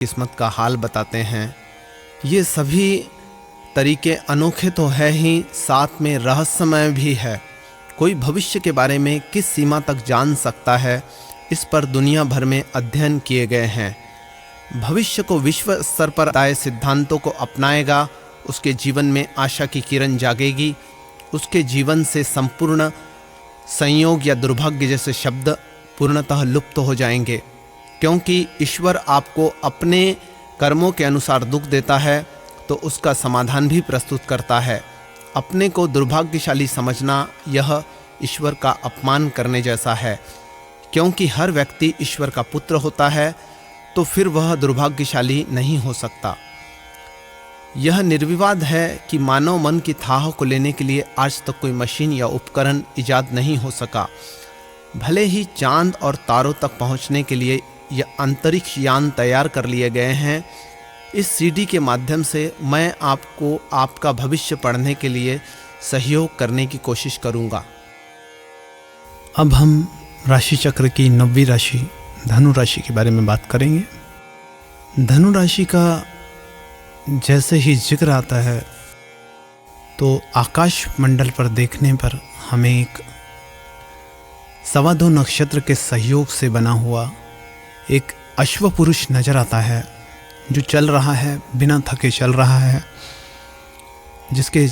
किस्मत का हाल बताते हैं। ये सभी तरीके अनोखे तो है ही, साथ में रहस्यमय भी है। कोई भविष्य के बारे में किस सीमा तक जान सकता है, इस पर दुनिया भर में अध्ययन किए गए हैं। भविष्य को विश्व स्तर पर आए सिद्धांतों को अपनाएगा, उसके जीवन में आशा की किरण जागेगी। उसके जीवन से संपूर्ण संयोग या दुर्भाग्य जैसे शब्द पूर्णतः लुप्त हो जाएंगे, क्योंकि ईश्वर आपको अपने कर्मों के अनुसार दुख देता है तो उसका समाधान भी प्रस्तुत करता है। अपने को दुर्भाग्यशाली समझना यह ईश्वर का अपमान करने जैसा है, क्योंकि हर व्यक्ति ईश्वर का पुत्र होता है, तो फिर वह दुर्भाग्यशाली नहीं हो सकता। यह निर्विवाद है कि मानव मन की थाह को लेने के लिए आज तक कोई मशीन या उपकरण इजाद नहीं हो सका। भले ही चांद और तारों तक पहुंचने के लिए यह अंतरिक्ष यान तैयार कर लिए गए हैं। इस सीडी के माध्यम से मैं आपको आपका भविष्य पढ़ने के लिए सहयोग करने की कोशिश करूंगा। अब हम राशि चक्र की 9वीं राशि धनु राशि के बारे में बात करेंगे। धनु राशि का जैसे ही जिक्र आता है तो आकाश मंडल पर देखने पर हमें एक 2.25 नक्षत्र के सहयोग से बना हुआ एक अश्व पुरुष नजर आता है, जो चल रहा है, बिना थके चल रहा है। जिसके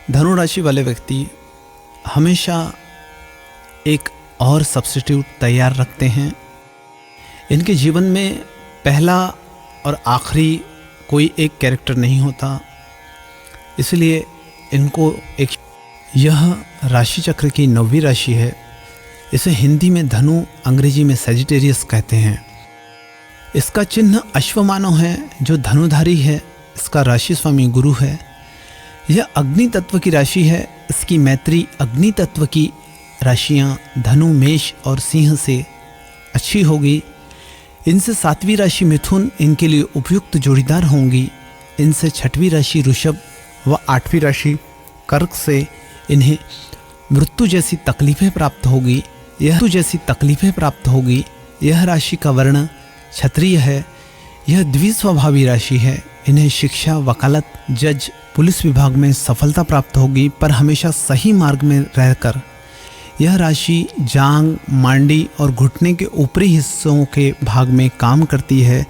धनु राशि वाले व्यक्ति हमेशा एक और सब्स्टिट्यूट तैयार रखते हैं। इनके जीवन में पहला और आखिरी कोई एक कैरेक्टर नहीं होता, इसलिए इनको एक यह राशि चक्र की 9वीं राशि है। इसे हिंदी में धनु, अंग्रेजी में सजिटेरियस कहते हैं। इसका चिन्ह अश्वमानव है, जो धनुधारी है। इसका राशि स्वामी गुरु है। यह अग्नि तत्व की राशि है। इसकी मैत्री अग्नि तत्व की राशियां धनु, मेष और सिंह से अच्छी होगी। इनसे 7वीं राशि मिथुन इनके लिए उपयुक्त जोड़ीदार होंगी। इनसे 6वीं राशि ऋषभ व 8वीं राशि कर्क से इन्हें मृत्यु जैसी तकलीफें प्राप्त होगी। यह राशि का वर्ण क्षत्रिय है। यह द्विस्वभावी राशि है। इन्हें शिक्षा, वकालत, जज, पुलिस विभाग में सफलता प्राप्त होगी, पर हमेशा सही मार्ग में रहकर। यह राशि जांग, मांडी और घुटने के ऊपरी हिस्सों के भाग में काम करती है।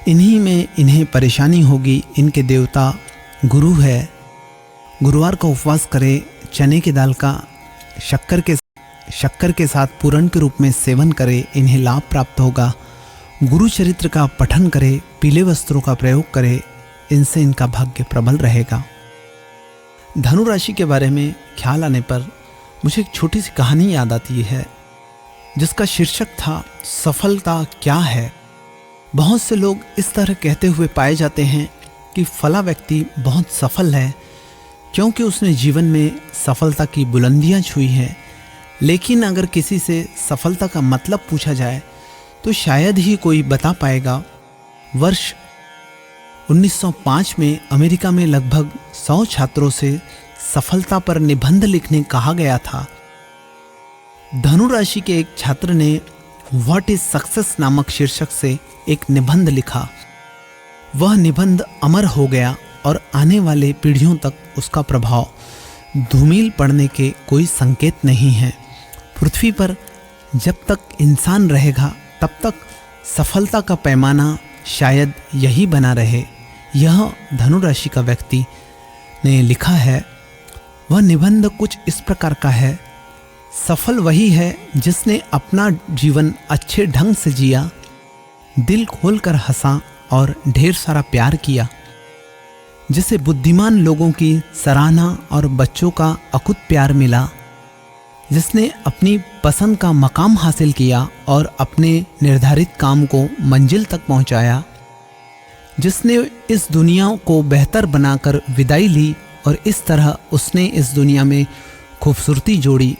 इन्हीं में इन्हें परेशानी होगी। इनके देवता गुरु है। गुरुवार का उपवास करें। चने की दाल का शक्कर के साथ पूरण के रूप में सेवन करें। इन्हें लाभ प्राप्त होगा। गुरु चरित्र का पठन करें। पीले वस्त्रों का प्रयोग करें। इनसे इनका भाग्य प्रबल रहेगा। धनु राशि के बारे में ख्याल आने पर मुझे एक छोटी सी कहानी याद आती है, जिसका शीर्षक था सफलता क्या है। बहुत से लोग इस तरह कहते हुए पाए जाते हैं कि फला व्यक्ति बहुत सफल है, क्योंकि उसने जीवन में सफलता की बुलंदियां छुई हैं। लेकिन अगर किसी से सफलता का मतलब पूछा जाए तो शायद ही कोई बता पाएगा। वर्ष 1905 में अमेरिका में लगभग 100 छात्रों से सफलता पर निबंध लिखने कहा गया था। धनु राशि के एक छात्र ने व्हाट इज सक्सेस नामक शीर्षक से एक निबंध लिखा। वह निबंध अमर हो गया और आने वाले पीढ़ियों तक उसका प्रभाव धूमिल पड़ने के कोई संकेत नहीं है। पृथ्वी पर जब तक इंसान रहेगा तब तक सफलता का पैमाना शायद यही बना रहे। यह धनु राशि का व्यक्ति ने लिखा है। वह निबंध कुछ इस प्रकार का है। सफल वही है जिसने अपना जीवन अच्छे ढंग से जिया, दिल खोलकर हंसा और ढेर सारा प्यार किया, जिसे बुद्धिमान लोगों की सराहना और बच्चों का अकुत प्यार मिला, जिसने अपनी पसंद का मकाम हासिल किया और अपने निर्धारित काम को मंजिल तक पहुंचाया, जिसने इस दुनिया को बेहतर बनाकर विदाई ली और इस तरह उसने इस दुनिया में खूबसूरती जोड़ी।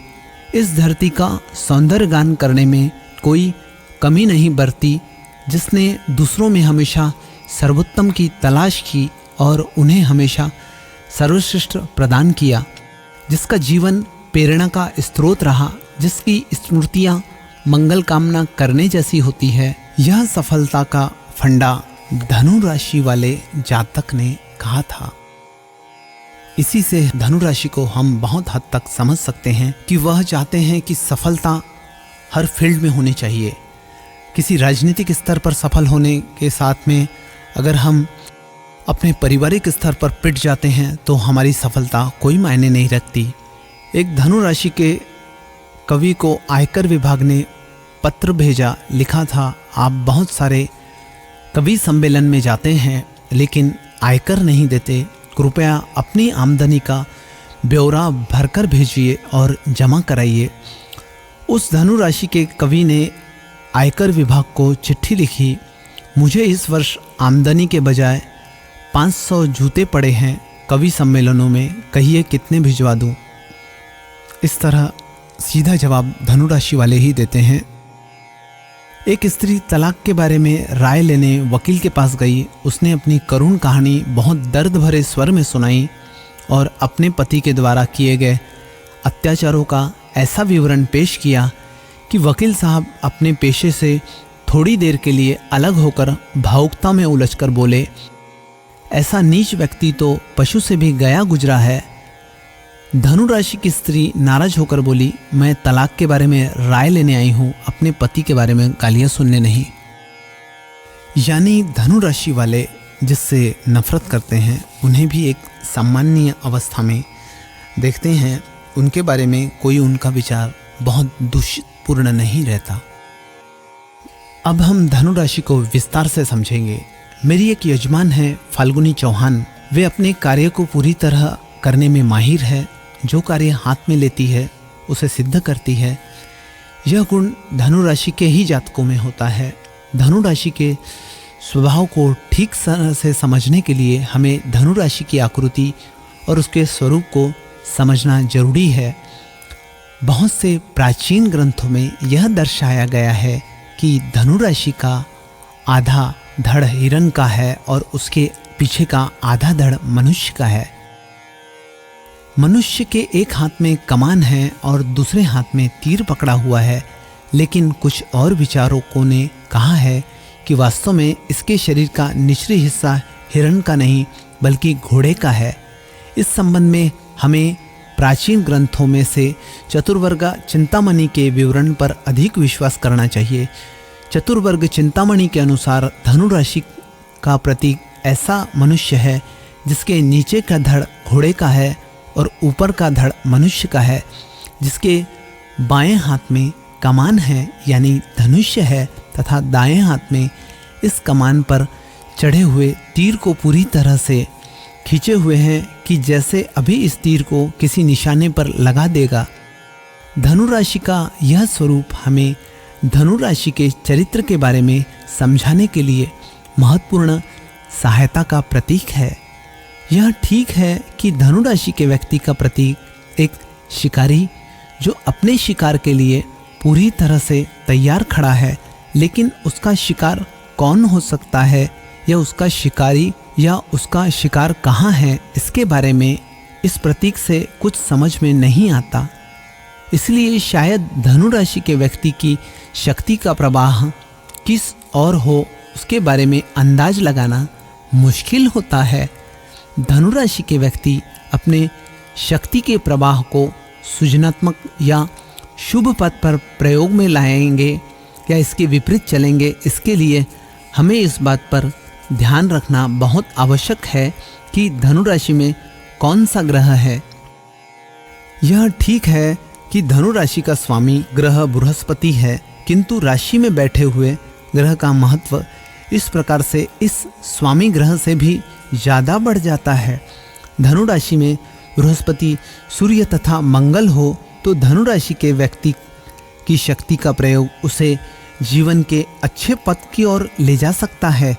इस धरती का सौंदर्य गान करने में कोई कमी नहीं बरती, जिसने दूसरों में हमेशा सर्वोत्तम की तलाश की और उन्हें हमेशा सर्वश्रेष्ठ प्रदान किया, जिसका जीवन प्रेरणा का स्रोत रहा, जिसकी स्मृतियाँ मंगल कामना करने जैसी होती है। यह सफलता का फंडा धनु राशि वाले जातक ने कहा था। इसी से धनु राशि को हम बहुत हद तक समझ सकते हैं कि वह चाहते हैं कि सफलता हर फील्ड में होनी चाहिए। किसी राजनीतिक स्तर पर सफल होने के साथ में अगर हम अपने पारिवारिक स्तर पर पिट जाते हैं तो हमारी सफलता कोई मायने नहीं रखती। एक धनु राशि के कवि को आयकर विभाग ने पत्र भेजा, लिखा था, आप बहुत सारे कवि सम्मेलन में जाते हैं लेकिन आयकर नहीं देते, कृपया अपनी आमदनी का ब्यौरा भरकर भेजिए और जमा कराइए। उस धनु राशि के कवि ने आयकर विभाग को चिट्ठी लिखी, मुझे इस वर्ष आमदनी के बजाय 500 जूते पड़े हैं कवि सम्मेलनों में, कहिए कितने भिजवा दूं। इस तरह सीधा जवाब धनु राशि वाले ही देते हैं। एक स्त्री तलाक के बारे में राय लेने वकील के पास गई। उसने अपनी करुण कहानी बहुत दर्द भरे स्वर में सुनाई और अपने पति के द्वारा किए गए अत्याचारों का ऐसा विवरण पेश किया कि वकील साहब अपने पेशे से थोड़ी देर के लिए अलग होकर भावुकता में उलझकर बोले, ऐसा नीच व्यक्ति तो पशु से भी गया गुजरा है। धनु राशि की स्त्री नाराज होकर बोली, मैं तलाक के बारे में राय लेने आई हूं, अपने पति के बारे में गालियां सुनने नहीं। यानी धनु राशि वाले जिससे नफरत करते हैं उन्हें भी एक सामान्य अवस्था में देखते हैं, उनके बारे में कोई उनका विचार बहुत दूषितपूर्ण नहीं रहता। अब हम धनु राशि को विस्तार से समझेंगे। मेरी एक यजमान है फाल्गुनी चौहान, वे अपने कार्य को पूरी तरह करने में माहिर है। जो कार्य हाथ में लेती है उसे सिद्ध करती है। यह गुण धनु राशि के ही जातकों में होता है। धनु राशि के स्वभाव को ठीक से समझने के लिए हमें धनु राशि की आकृति और उसके स्वरूप को समझना जरूरी है। बहुत से प्राचीन ग्रंथों में यह दर्शाया गया है कि धनु राशि का आधा धड़ हिरण का है और उसके पीछे का आधा धड़ मनुष्य का है। मनुष्य के एक हाथ में कमान है और दूसरे हाथ में तीर पकड़ा हुआ है, लेकिन कुछ और विचारकों ने कहा है कि वास्तव में इसके शरीर का निचली हिस्सा हिरण का नहीं बल्कि घोड़े का है। इस संबंध में हमें प्राचीन ग्रंथों में से चतुर्वर्ग चिंतामणि के विवरण पर अधिक विश्वास करना चाहिए। चतुर्वर्ग चिंतामणि के अनुसार धनु राशि का प्रतीक ऐसा मनुष्य है जिसके नीचे का धड़ घोड़े का है और ऊपर का धड़ मनुष्य का है, जिसके बाएं हाथ में कमान है यानी धनुष्य है तथा दाएं हाथ में इस कमान पर चढ़े हुए तीर को पूरी तरह से खींचे हुए हैं कि जैसे अभी इस तीर को किसी निशाने पर लगा देगा। धनु राशि का यह स्वरूप हमें धनु राशि के चरित्र के बारे में समझाने के लिए महत्वपूर्ण सहायता का प्रतीक है। यह ठीक है कि धनु राशि के व्यक्ति का प्रतीक एक शिकारी जो अपने शिकार के लिए पूरी तरह से तैयार खड़ा है, लेकिन उसका शिकार कौन हो सकता है या उसका शिकारी या उसका शिकार कहाँ है, इसके बारे में इस प्रतीक से कुछ समझ में नहीं आता। इसलिए शायद धनु राशि के व्यक्ति की शक्ति का प्रवाह किस ओर हो उसके बारे में अंदाज लगाना मुश्किल होता है। धनु राशि के व्यक्ति अपने शक्ति के प्रवाह को सृजनात्मक या शुभ पथ पर प्रयोग में लाएंगे या इसके विपरीत चलेंगे, इसके लिए हमें इस बात पर ध्यान रखना बहुत आवश्यक है कि धनु राशि में कौन सा ग्रह है। यह ठीक है कि धनु राशि का स्वामी ग्रह बृहस्पति है, किंतु राशि में बैठे हुए ग्रह का महत्व इस प्रकार से इस स्वामी ग्रह से भी ज़्यादा बढ़ जाता है। धनु राशि में बृहस्पति, सूर्य तथा मंगल हो तो धनु राशि के व्यक्ति की शक्ति का प्रयोग उसे जीवन के अच्छे पथ की ओर ले जा सकता है।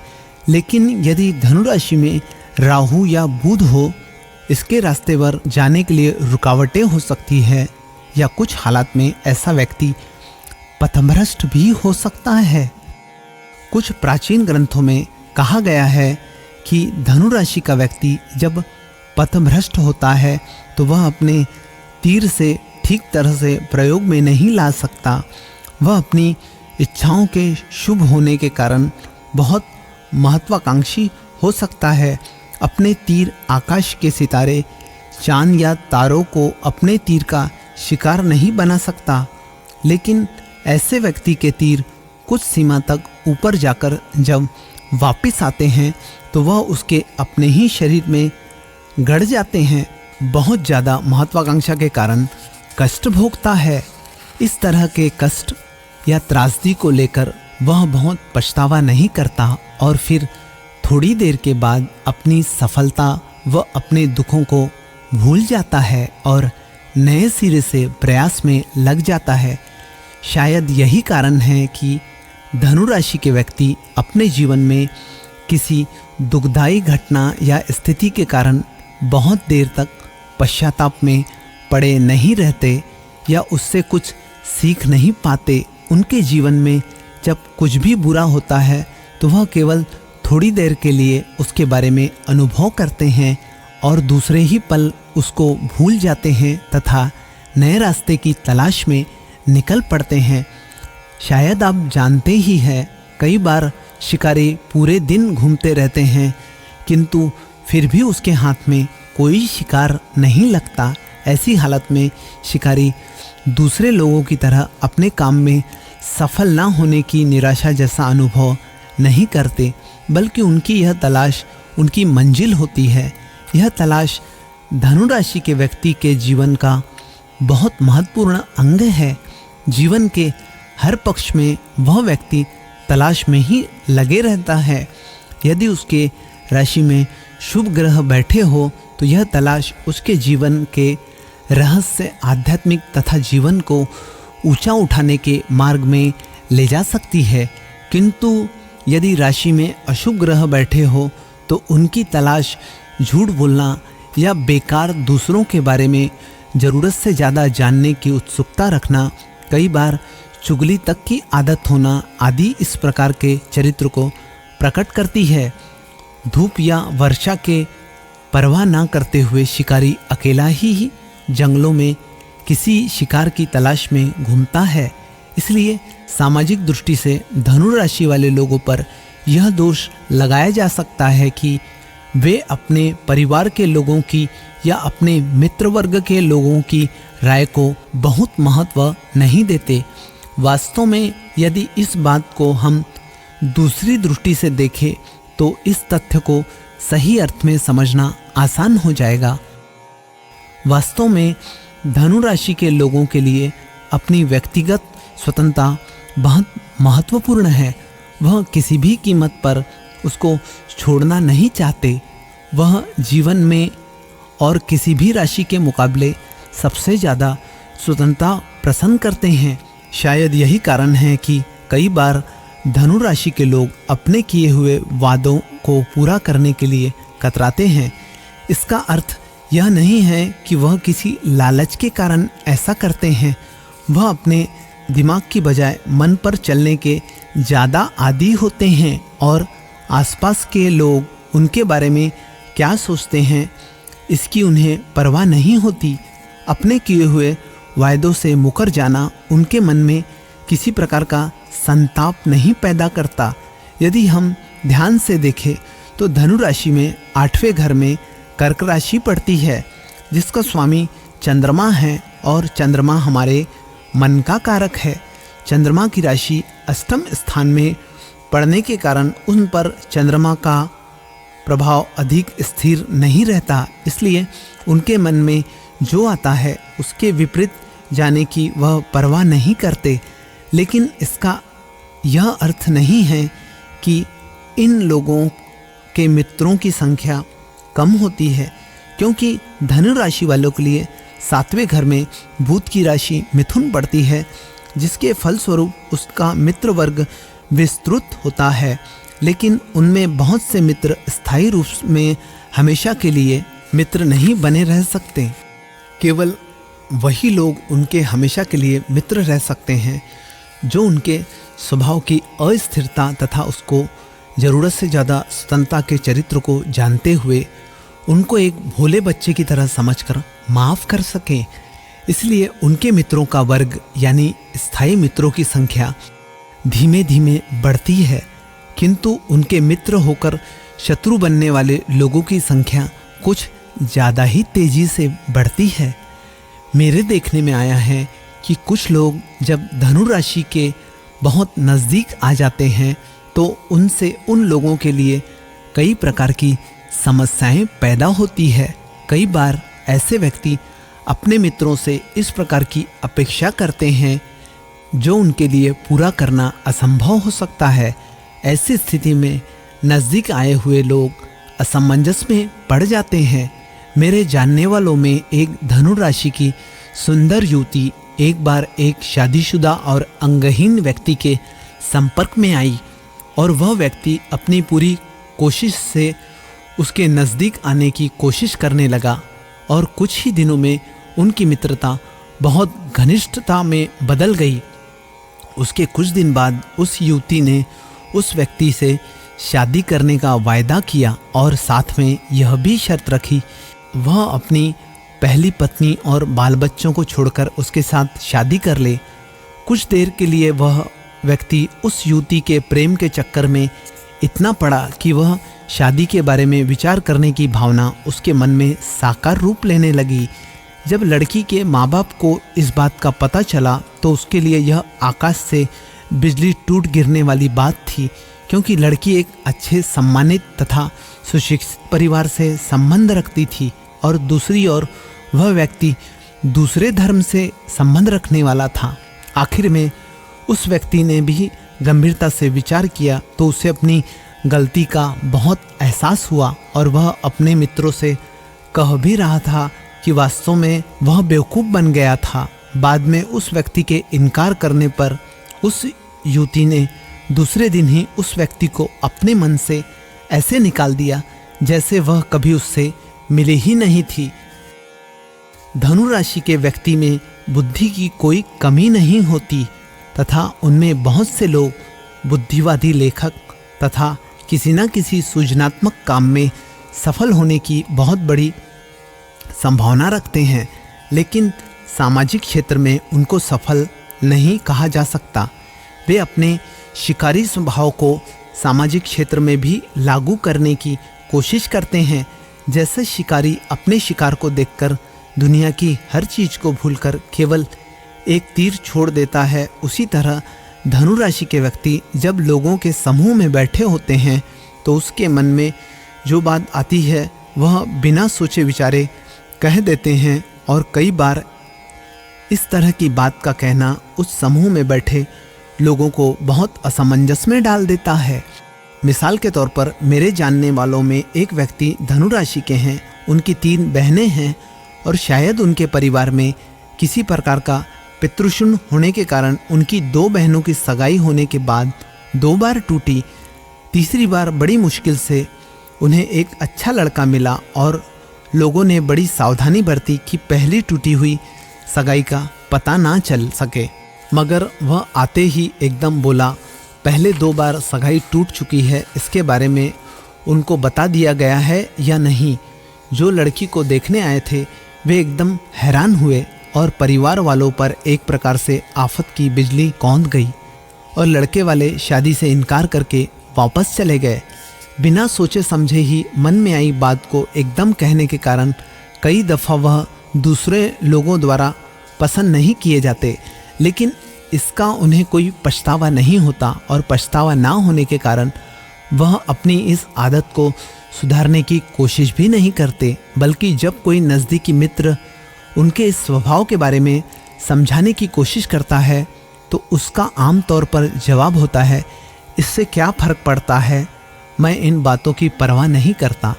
लेकिन यदि धनु राशि में राहु या बुध हो, इसके रास्ते पर जाने के लिए रुकावटें हो सकती है या कुछ हालात में ऐसा व्यक्ति पथभ्रष्ट भी हो सकता है। कुछ प्राचीन ग्रंथों में कहा गया है कि धनु राशि का व्यक्ति जब पथभ्रष्ट होता है तो वह अपने तीर से ठीक तरह से प्रयोग में नहीं ला सकता। वह अपनी इच्छाओं के शुभ होने के कारण बहुत महत्वाकांक्षी हो सकता है। अपने तीर आकाश के सितारे, चांद या तारों को अपने तीर का शिकार नहीं बना सकता, लेकिन ऐसे व्यक्ति के तीर कुछ सीमा तक ऊपर जाकर जब वापस आते हैं तो वह उसके अपने ही शरीर में गड़ जाते हैं। बहुत ज़्यादा महत्वाकांक्षा के कारण कष्ट भोगता है। इस तरह के कष्ट या त्रासदी को लेकर वह बहुत पछतावा नहीं करता और फिर थोड़ी देर के बाद अपनी सफलता व अपने दुखों को भूल जाता है और नए सिरे से प्रयास में लग जाता है। शायद यही कारण है कि धनु राशि के व्यक्ति अपने जीवन में किसी दुखदायी घटना या स्थिति के कारण बहुत देर तक पश्चाताप में पड़े नहीं रहते या उससे कुछ सीख नहीं पाते। उनके जीवन में जब कुछ भी बुरा होता है तो वह केवल थोड़ी देर के लिए उसके बारे में अनुभव करते हैं और दूसरे ही पल उसको भूल जाते हैं तथा नए रास्ते की तलाश में निकल पड़ते हैं। शायद आप जानते ही हैं, कई बार शिकारी पूरे दिन घूमते रहते हैं किंतु फिर भी उसके हाथ में कोई शिकार नहीं लगता। ऐसी हालत में शिकारी दूसरे लोगों की तरह अपने काम में सफल ना होने की निराशा जैसा अनुभव नहीं करते, बल्कि उनकी यह तलाश उनकी मंजिल होती है। यह तलाश धनु राशि के व्यक्ति के जीवन का बहुत महत्वपूर्ण अंग है। जीवन के हर पक्ष में वह व्यक्ति तलाश में ही लगे रहता है। यदि उसके राशि में शुभ ग्रह बैठे हो तो यह तलाश उसके जीवन के रहस्य, आध्यात्मिक तथा जीवन को ऊंचा उठाने के मार्ग में ले जा सकती है। किंतु यदि राशि में अशुभ ग्रह बैठे हो तो उनकी तलाश झूठ बोलना या बेकार दूसरों के बारे में ज़रूरत से ज़्यादा जानने की उत्सुकता रखना, कई बार चुगली तक की आदत होना आदि इस प्रकार के चरित्र को प्रकट करती है। धूप या वर्षा के परवाह न करते हुए शिकारी अकेला ही जंगलों में किसी शिकार की तलाश में घूमता है। इसलिए सामाजिक दृष्टि से धनु राशि वाले लोगों पर यह दोष लगाया जा सकता है कि वे अपने परिवार के लोगों की या अपने मित्र वर्ग के लोगों की राय को बहुत महत्व नहीं देते। वास्तव में यदि इस बात को हम दूसरी दृष्टि से देखें तो इस तथ्य को सही अर्थ में समझना आसान हो जाएगा। वास्तव में धनु राशि के लोगों के लिए अपनी व्यक्तिगत स्वतंत्रता बहुत महत्वपूर्ण है। वह किसी भी कीमत पर उसको छोड़ना नहीं चाहते। वह जीवन में और किसी भी राशि के मुकाबले सबसे ज़्यादा स्वतंत्रता पसंद करते हैं। शायद यही कारण है कि कई बार धनु राशि के लोग अपने किए हुए वादों को पूरा करने के लिए कतराते हैं। इसका अर्थ यह नहीं है कि वह किसी लालच के कारण ऐसा करते हैं। वह अपने दिमाग की बजाय मन पर चलने के ज़्यादा आदी होते हैं और आसपास के लोग उनके बारे में क्या सोचते हैं इसकी उन्हें परवाह नहीं होती। अपने किए हुए वायदों से मुकर जाना उनके मन में किसी प्रकार का संताप नहीं पैदा करता। यदि हम ध्यान से देखें तो धनु राशि में 8वें घर में कर्क राशि पड़ती है, जिसका स्वामी चंद्रमा है और चंद्रमा हमारे मन का कारक है। चंद्रमा की राशि अष्टम स्थान में पड़ने के कारण उन पर चंद्रमा का प्रभाव अधिक स्थिर नहीं रहता। इसलिए उनके मन में जो आता है उसके विपरीत जाने की वह परवाह नहीं करते। लेकिन इसका यह अर्थ नहीं है कि इन लोगों के मित्रों की संख्या कम होती है, क्योंकि धनु राशि वालों के लिए 7वें घर में बुध की राशि मिथुन पड़ती है, जिसके फलस्वरूप उसका मित्र वर्ग विस्तृत होता है। लेकिन उनमें बहुत से मित्र स्थायी रूप में हमेशा के लिए मित्र नहीं बने रह सकते। केवल वही लोग उनके हमेशा के लिए मित्र रह सकते हैं जो उनके स्वभाव की अस्थिरता तथा उसको ज़रूरत से ज़्यादा स्वतंत्रता के चरित्र को जानते हुए उनको एक भोले बच्चे की तरह समझकर माफ़ कर सकें। इसलिए उनके मित्रों का वर्ग यानी स्थायी मित्रों की संख्या धीमे धीमे बढ़ती है, किंतु उनके मित्र होकर शत्रु बनने वाले लोगों की संख्या कुछ ज़्यादा ही तेजी से बढ़ती है। मेरे देखने में आया है कि कुछ लोग जब धनु राशि के बहुत नज़दीक आ जाते हैं तो उनसे उन लोगों के लिए कई प्रकार की समस्याएं पैदा होती है। कई बार ऐसे व्यक्ति अपने मित्रों से इस प्रकार की अपेक्षा करते हैं जो उनके लिए पूरा करना असंभव हो सकता है। ऐसी स्थिति में नज़दीक आए हुए लोग असमंजस में पड़ जाते हैं। मेरे जानने वालों में एक धनु राशि की सुंदर युवती एक बार एक शादीशुदा और अंगहीन व्यक्ति के संपर्क में आई और वह व्यक्ति अपनी पूरी कोशिश से उसके नज़दीक आने की कोशिश करने लगा और कुछ ही दिनों में उनकी मित्रता बहुत घनिष्ठता में बदल गई। उसके कुछ दिन बाद उस युवती ने उस व्यक्ति से शादी करने का वायदा किया और साथ में यह भी शर्त रखी वह अपनी पहली पत्नी और बाल बच्चों को छोड़कर उसके साथ शादी कर ले। कुछ देर के लिए वह व्यक्ति उस युवती के प्रेम के चक्कर में इतना पड़ा कि वह शादी के बारे में विचार करने की भावना उसके मन में साकार रूप लेने लगी। जब लड़की के माँ बाप को इस बात का पता चला तो उसके लिए यह आकाश से बिजली टूट गिरने वाली बात थी, क्योंकि लड़की एक अच्छे सम्मानित तथा सुशिक्षित परिवार से संबंध रखती थी और दूसरी ओर वह व्यक्ति दूसरे धर्म से संबंध रखने वाला था। आखिर में उस व्यक्ति ने भी गंभीरता से विचार किया तो उसे अपनी गलती का बहुत एहसास हुआ और वह अपने मित्रों से कह भी रहा था कि वास्तव में वह बेवकूफ़ बन गया था। बाद में उस व्यक्ति के इनकार करने पर उस युवती ने दूसरे दिन ही उस व्यक्ति को अपने मन से ऐसे निकाल दिया जैसे वह कभी उससे मिली ही नहीं थी। धनु राशि के व्यक्ति में बुद्धि की कोई कमी नहीं होती तथा उनमें बहुत से लोग बुद्धिवादी लेखक तथा किसी न किसी सृजनात्मक काम में सफल होने की बहुत बड़ी संभावना रखते हैं, लेकिन सामाजिक क्षेत्र में उनको सफल नहीं कहा जा सकता। वे अपने शिकारी स्वभाव को सामाजिक क्षेत्र में भी लागू करने की कोशिश करते हैं। जैसे शिकारी अपने शिकार को देखकर दुनिया की हर चीज़ को भूलकर केवल एक तीर छोड़ देता है, उसी तरह धनु राशि के व्यक्ति जब लोगों के समूह में बैठे होते हैं तो उसके मन में जो बात आती है वह बिना सोचे विचारे कह देते हैं और कई बार इस तरह की बात का कहना उस समूह में बैठे लोगों को बहुत असमंजस में डाल देता है। मिसाल के तौर पर मेरे जानने वालों में एक व्यक्ति धनु राशि के हैं। उनकी 3 बहनें हैं और शायद उनके परिवार में किसी प्रकार का पितृशून्य होने के कारण उनकी 2 बहनों की सगाई होने के बाद 2 बार टूटी। तीसरी बार बड़ी मुश्किल से उन्हें एक अच्छा लड़का मिला और लोगों ने बड़ी सावधानी बरती कि पहली टूटी हुई सगाई का पता ना चल सके, मगर वह आते ही एकदम बोला पहले 2 बार सगाई टूट चुकी है, इसके बारे में उनको बता दिया गया है या नहीं। जो लड़की को देखने आए थे वे एकदम हैरान हुए और परिवार वालों पर एक प्रकार से आफत की बिजली कौंध गई और लड़के वाले शादी से इनकार करके वापस चले गए। बिना सोचे समझे ही मन में आई बात को एकदम कहने के कारण कई दफ़ा वह दूसरे लोगों द्वारा पसंद नहीं किए जाते, लेकिन इसका उन्हें कोई पछतावा नहीं होता और पछतावा ना होने के कारण वह अपनी इस आदत को सुधारने की कोशिश भी नहीं करते, बल्कि जब कोई नज़दीकी मित्र उनके इस स्वभाव के बारे में समझाने की कोशिश करता है तो उसका आम तौर पर जवाब होता है, इससे क्या फ़र्क पड़ता है, मैं इन बातों की परवाह नहीं करता।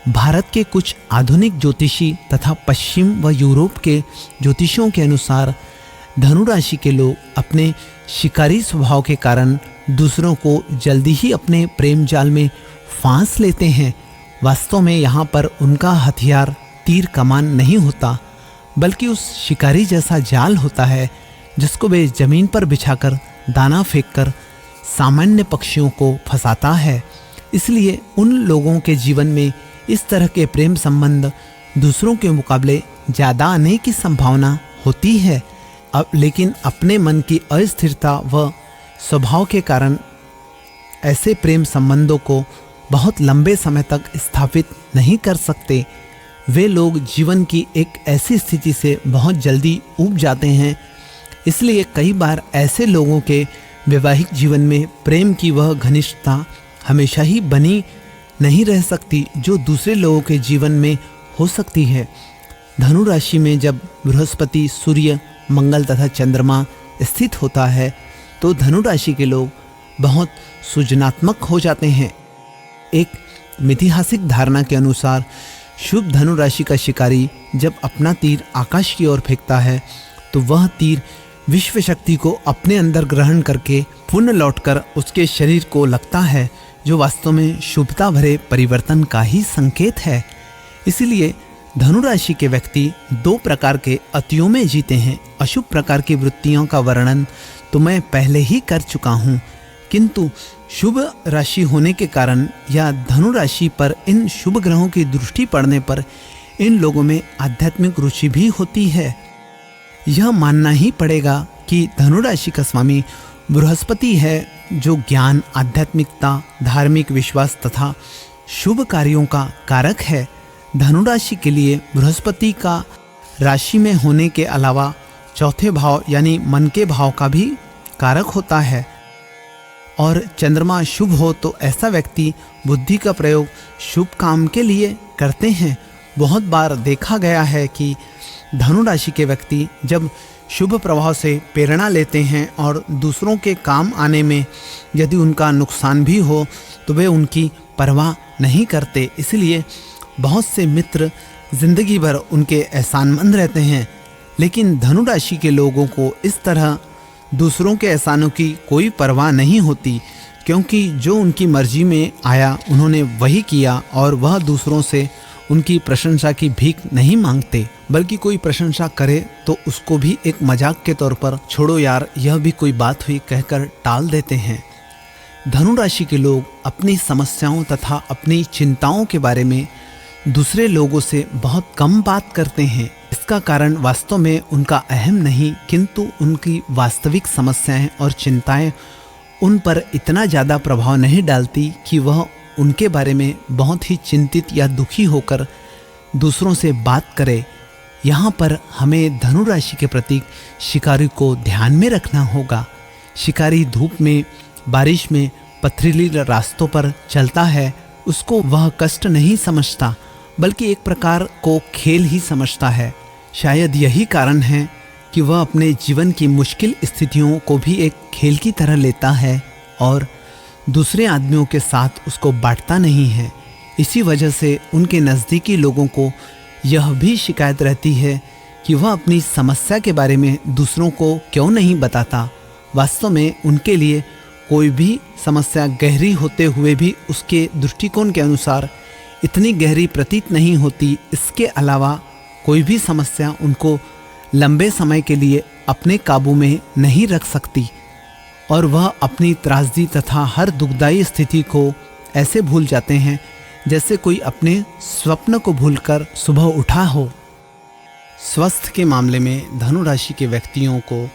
भारत के कुछ आधुनिक ज्योतिषी तथा पश्चिम व यूरोप के ज्योतिषियों के अनुसार धनु राशि के लोग अपने शिकारी स्वभाव के कारण दूसरों को जल्दी ही अपने प्रेम जाल में फांस लेते हैं। वास्तव में यहाँ पर उनका हथियार तीर कमान नहीं होता, बल्कि उस शिकारी जैसा जाल होता है जिसको वे जमीन पर बिछाकर दाना फेंककर सामान्य पक्षियों को फंसाता है। इसलिए उन लोगों के जीवन में इस तरह के प्रेम संबंध दूसरों के मुकाबले ज़्यादा आने की संभावना होती है। अब लेकिन अपने मन की अस्थिरता व स्वभाव के कारण ऐसे प्रेम संबंधों को बहुत लंबे समय तक स्थापित नहीं कर सकते। वे लोग जीवन की एक ऐसी स्थिति से बहुत जल्दी ऊब जाते हैं। इसलिए कई बार ऐसे लोगों के वैवाहिक जीवन में प्रेम की वह घनिष्ठता हमेशा ही बनी नहीं रह सकती जो दूसरे लोगों के जीवन में हो सकती है। धनु राशि में जब बृहस्पति, सूर्य, मंगल तथा चंद्रमा स्थित होता है तो धनु राशि के लोग बहुत सृजनात्मक हो जाते हैं। एक मिथिहासिक धारणा के अनुसार शुभ धनु राशि का शिकारी जब अपना तीर आकाश की ओर फेंकता है तो वह तीर विश्व शक्ति को अपने अंदर ग्रहण करके पुनः लौटकर उसके शरीर को लगता है, जो वास्तव में शुभता भरे परिवर्तन का ही संकेत है। इसीलिए धनु राशि के व्यक्ति दो प्रकार के अतियों में जीते हैं। अशुभ प्रकार की वृत्तियों का वर्णन तो मैं पहले ही कर चुका हूँ, किंतु शुभ राशि होने के कारण या धनु राशि पर इन शुभ ग्रहों की दृष्टि पड़ने पर इन लोगों में आध्यात्मिक रुचि भी होती है। यह मानना ही पड़ेगा कि धनु राशि का स्वामी बृहस्पति है, जो ज्ञान, आध्यात्मिकता, धार्मिक विश्वास तथा शुभ कार्यों का कारक है। धनु राशि के लिए बृहस्पति का राशि में होने के अलावा चौथे भाव यानी मन के भाव का भी कारक होता है। और चंद्रमा शुभ हो तो ऐसा व्यक्ति बुद्धि का प्रयोग शुभ काम के लिए करते हैं। बहुत बार देखा गया है कि धनु राशि के व्यक्ति जब शुभ प्रभाव से प्रेरणा लेते हैं और दूसरों के काम आने में यदि उनका नुकसान भी हो तो वे उनकी परवाह नहीं करते। इसलिए बहुत से मित्र जिंदगी भर उनके एहसानमंद रहते हैं। लेकिन धनु राशि के लोगों को इस तरह दूसरों के एहसानों की कोई परवाह नहीं होती, क्योंकि जो उनकी मर्जी में आया उन्होंने वही किया और वह दूसरों से उनकी प्रशंसा की भीख नहीं मांगते, बल्कि कोई प्रशंसा करे तो उसको भी एक मजाक के तौर पर छोड़ो यार, यह भी कोई बात हुई कहकर टाल देते हैं। धनु राशि के लोग अपनी समस्याओं तथा अपनी चिंताओं के बारे में दूसरे लोगों से बहुत कम बात करते हैं। इसका कारण वास्तव में उनका अहम नहीं, किंतु उनकी वास्तविक समस्याएं और चिंताएं उन पर इतना ज़्यादा प्रभाव नहीं डालती कि वह उनके बारे में बहुत ही चिंतित या दुखी होकर दूसरों से बात करे। यहाँ पर हमें धनु राशि के प्रतीक शिकारी को ध्यान में रखना होगा। शिकारी धूप में, बारिश में, पथरीली रास्तों पर चलता है, उसको वह कष्ट नहीं समझता, बल्कि एक प्रकार को खेल ही समझता है। शायद यही कारण है कि वह अपने जीवन की मुश्किल स्थितियों को भी एक खेल की तरह लेता है और दूसरे आदमियों के साथ उसको बांटता नहीं है। इसी वजह से उनके नज़दीकी लोगों को यह भी शिकायत रहती है कि वह अपनी समस्या के बारे में दूसरों को क्यों नहीं बताता। वास्तव में उनके लिए कोई भी समस्या गहरी होते हुए भी उसके दृष्टिकोण के अनुसार इतनी गहरी प्रतीत नहीं होती। इसके अलावा कोई भी समस्या उनको लंबे समय के लिए अपने काबू में नहीं रख सकती और वह अपनी त्रासदी तथा हर दुखदायी स्थिति को ऐसे भूल जाते हैं जैसे कोई अपने स्वप्न को भूलकर सुबह उठा हो। स्वास्थ्य के मामले में धनु राशि के व्यक्तियों को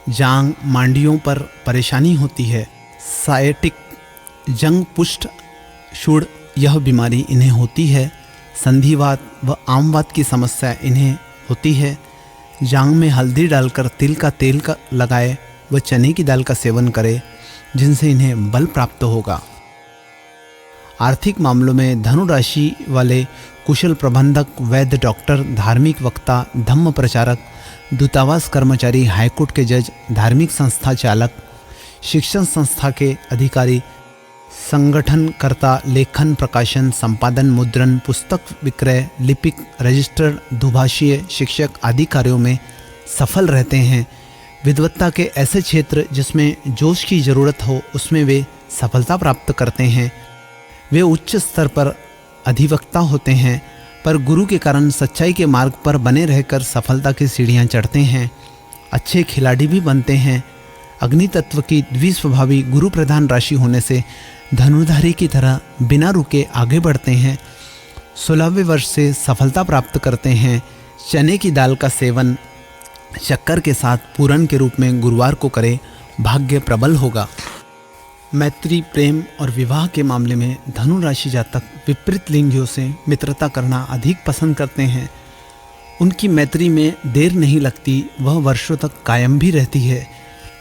जांग, मांडियों पर परेशानी होती है। साइटिक, जंग, पुष्ट, शूड़ यह बीमारी इन्हें होती है। संधिवात व आमवात की समस्या इन्हें होती है। जांग में हल्दी डालकर तिल का तेल लगाए व चने की दाल का सेवन करे, जिनसे इन्हें बल प्राप्त होगा। आर्थिक मामलों में धनु राशि वाले कुशल प्रबंधक, वैद्य, डॉक्टर, धार्मिक वक्ता, धम्म प्रचारक, दूतावास कर्मचारी, हाईकोर्ट के जज, धार्मिक संस्था चालक, शिक्षण संस्था के अधिकारी, संगठनकर्ता, लेखन, प्रकाशन, संपादन, मुद्रण, पुस्तक विक्रय, लिपिक, रजिस्टर, दुभाषीय, शिक्षक आदि कार्यों में सफल रहते हैं। विद्वत्ता के ऐसे क्षेत्र जिसमें जोश की ज़रूरत हो उसमें वे सफलता प्राप्त करते हैं। वे उच्च स्तर पर अधिवक्ता होते हैं, पर गुरु के कारण सच्चाई के मार्ग पर बने रहकर सफलता की सीढ़ियाँ चढ़ते हैं। अच्छे खिलाड़ी भी बनते हैं। अग्नि तत्व की द्विस्वभावी गुरु प्रधान राशि होने से धनुधारी की तरह बिना रुके आगे बढ़ते हैं। 16वें वर्ष से सफलता प्राप्त करते हैं। चने की दाल का सेवन शक्कर के साथ पूरन के रूप में गुरुवार को करें, भाग्य प्रबल होगा। मैत्री, प्रेम और विवाह के मामले में धनु राशि जातक विपरीत लिंगियों से मित्रता करना अधिक पसंद करते हैं। उनकी मैत्री में देर नहीं लगती, वह वर्षों तक कायम भी रहती है।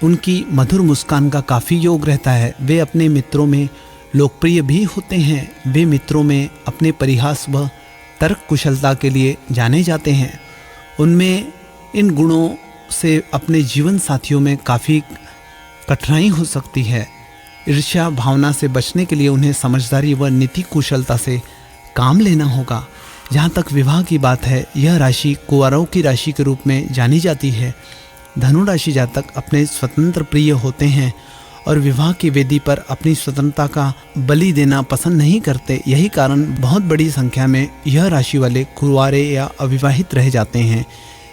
उनकी मधुर मुस्कान का काफ़ी योग रहता है। वे अपने मित्रों में लोकप्रिय भी होते हैं। वे मित्रों में अपने परिहास व तर्क कुशलता के लिए जाने जाते हैं। उनमें इन गुणों से अपने जीवन साथियों में काफ़ी कठिनाई हो सकती है। ईर्ष्या भावना से बचने के लिए उन्हें समझदारी व नीति कुशलता से काम लेना होगा। जहाँ तक विवाह की बात है, यह राशि कुंवारों की राशि के रूप में जानी जाती है। धनु राशि जातक अपने स्वतंत्र प्रिय होते हैं और विवाह की वेदी पर अपनी स्वतंत्रता का बलि देना पसंद नहीं करते। यही कारण बहुत बड़ी संख्या में यह राशि वाले कुंवारे या अविवाहित रह जाते हैं।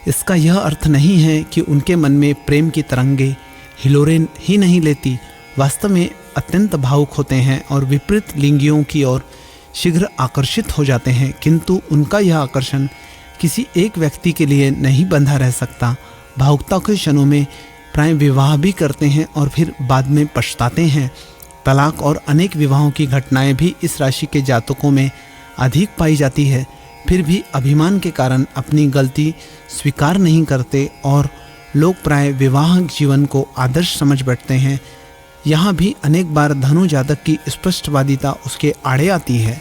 इसका यह अर्थ नहीं है कि उनके मन में प्रेम की तरंगे हिलोरे ही नहीं लेती। वास्तव में अत्यंत भावुक होते हैं और विपरीत लिंगियों की ओर शीघ्र आकर्षित हो जाते हैं, किंतु उनका यह आकर्षण किसी एक व्यक्ति के लिए नहीं बंधा रह सकता। भावुकता के क्षणों में प्राय विवाह भी करते हैं और फिर बाद में पछताते हैं। तलाक और अनेक विवाहों की घटनाएं भी इस राशि के जातकों में अधिक पाई जाती है। फिर भी अभिमान के कारण अपनी गलती स्वीकार नहीं करते और लोग प्राय विवाह जीवन को आदर्श समझ बैठते हैं। यहाँ भी अनेक बार धनु जातक की स्पष्टवादिता उसके आड़े आती है।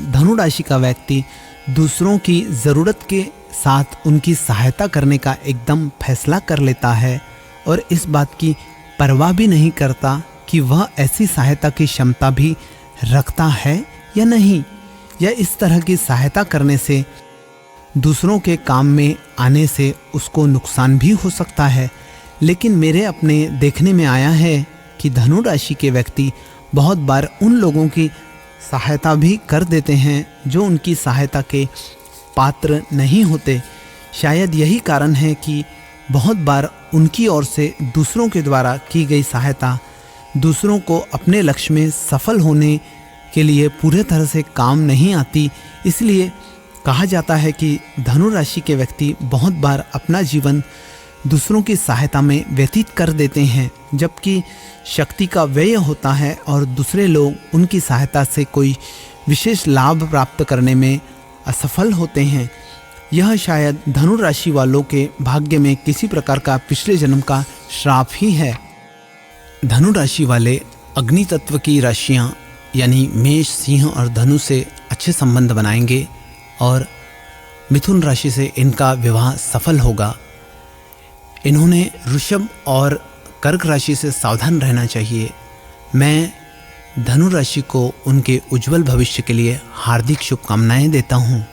धनु राशि का व्यक्ति दूसरों की ज़रूरत के साथ उनकी सहायता करने का एकदम फैसला कर लेता है और इस बात की परवाह भी नहीं करता कि वह ऐसी सहायता की क्षमता भी रखता है या नहीं, या इस तरह की सहायता करने से दूसरों के काम में आने से उसको नुकसान भी हो सकता है। लेकिन मेरे अपने देखने में आया है कि धनु राशि के व्यक्ति बहुत बार उन लोगों की सहायता भी कर देते हैं जो उनकी सहायता के पात्र नहीं होते। शायद यही कारण है कि बहुत बार उनकी ओर से दूसरों के द्वारा की गई सहायता दूसरों को अपने लक्ष्य में सफल होने के लिए पूरे तरह से काम नहीं आती। इसलिए कहा जाता है कि धनु राशि के व्यक्ति बहुत बार अपना जीवन दूसरों की सहायता में व्यतीत कर देते हैं, जबकि शक्ति का व्यय होता है और दूसरे लोग उनकी सहायता से कोई विशेष लाभ प्राप्त करने में असफल होते हैं। यह शायद धनु राशि वालों के भाग्य में किसी प्रकार का पिछले जन्म का श्राप ही है। धनु राशि वाले अग्नि तत्व की राशियां यानी मेष, सिंह और धनु से अच्छे संबंध बनाएंगे और मिथुन राशि से इनका विवाह सफल होगा। इन्होंने वृषभ और कर्क राशि से सावधान रहना चाहिए। मैं धनु राशि को उनके उज्जवल भविष्य के लिए हार्दिक शुभकामनाएं देता हूँ।